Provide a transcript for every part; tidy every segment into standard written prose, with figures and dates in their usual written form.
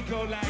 We go like,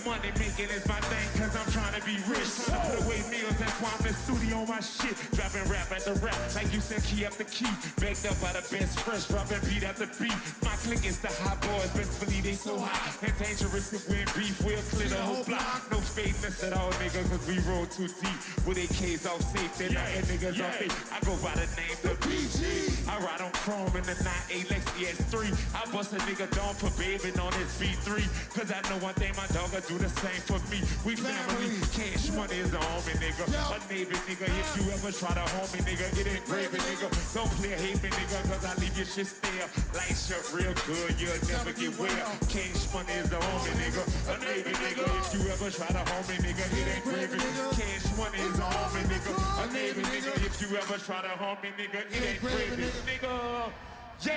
money making is my thing, cause I'm trying to be rich. Trying to put away meals, that's why I'm in the studio on my shit. Dropping rap at the rap, like you said, key after key. Baked up by the best fresh, dropping beat after beat. My clique is the hot boys, best believe they so hot. And dangerous if we're in beef, we'll clear the whole block. No fakeness at all, nigga, cause we roll too deep. With AKs off safe, then I niggas off it. I go by the name the BG. I ride on chrome in the 9A Lexi S3. I bust a nigga down for bathing on his V3. Cause I know one thing, my dog will do the same for me. We family, cash money is a homie, nigga. A neighbor, nigga, if you ever try to home me, nigga, it ain't gravy, nigga. Don't play a hate me, nigga, cause I leave your shit stale. Light shirt real good, you'll never get well. Cash money is a homie, nigga. A neighbor, nigga, if you ever try to home me, nigga, it ain't gravy. Cash money is a homie, nigga. A neighbor, nigga, if you ever try to home me, nigga, it ain't gravy, nigga. Yeah,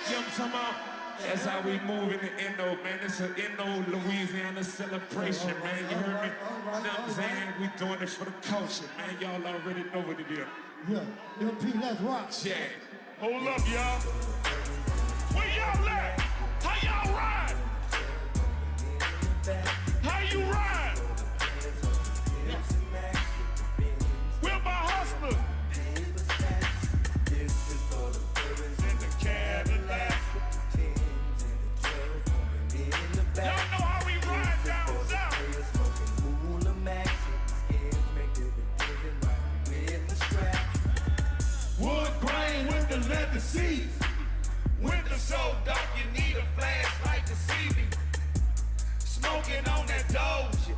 you know what I'm talking about? That's how we move in the Indo, man. It's an Indo, Louisiana celebration, man. You heard me? You know what I'm saying? We doing it for the culture, man. Y'all already know what it is. Yeah, LP, let's rock. Yeah. Hold up, y'all. Where y'all at? How y'all ride? How you ride? We're my hustlers. In the Cadillac. Y'all know how we ride down south. Wood grain with the leather seats. Winter so dark you need a flashlight to see me. Smoking on that Doja.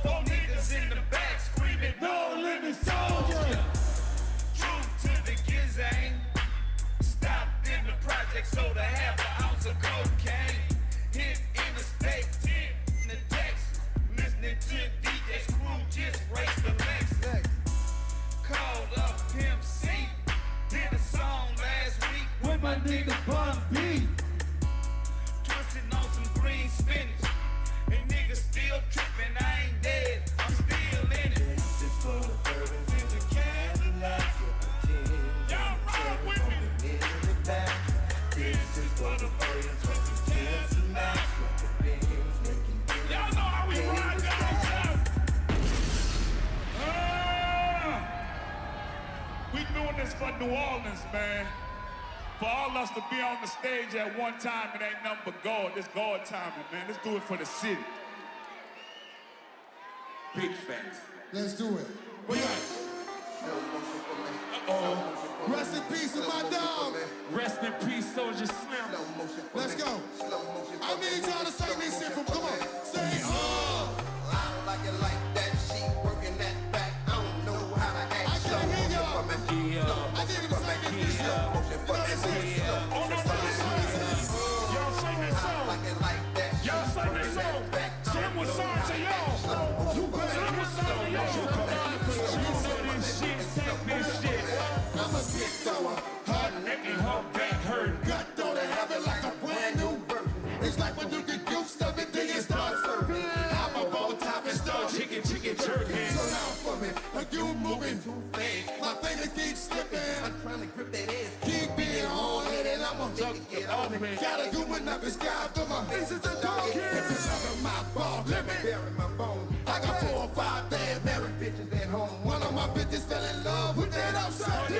4 niggas in the back screaming, no limit soldier. True to the gizang. Stopped in the project so to have an ounce of cocaine. Hit interstate 10 in the Texas. Listening to DJ Screw just race the Lexus. Called up Pimp C. Did a song last week with my nigga Bun B. Twisting on some green spinach. And niggas still tripping, I ain't dead. I'm still in it. This is for the bourbons in the Cadillac. Y'all ride with me. This is for the bourbons in the Cadillac. Y'all know how we ride down south. We doing this for New Orleans, man. For all us to be on the stage at one time, it ain't nothing but God. This God timing, man. Let's do it for the city. Big facts. Let's do it. What you at? Uh-oh. Rest in peace to my dog. Rest in peace, Soldier Slim. Let's go. I need y'all to sing this shit from, come on. Say, I like it like that. She working that back. I don't know how to act. I can't hear y'all. Yeah. I need you to sing this shit. Y'all sing this song. Y'all sing this song. Slim was song to y'all. Slim was song to y'all. You know this shit, take this shit. I'm a big thrower. Hard making her back hurt. Gut throw to have it like a brand new birth. It's like when you get goose stuff and then you start serving. Hop up on top and start Chicken jerking. so down for me, like you moving too fast. My finger keeps slipping. I'm trying to grip that ass. Keep being hard-headed, I'ma Get off me. gotta do enough is God for my this is a dog. If it's under my ball, let me Bury my bone. I got 4 or 5 bad married Bitches at home. One of my bitches fell in love with that outside.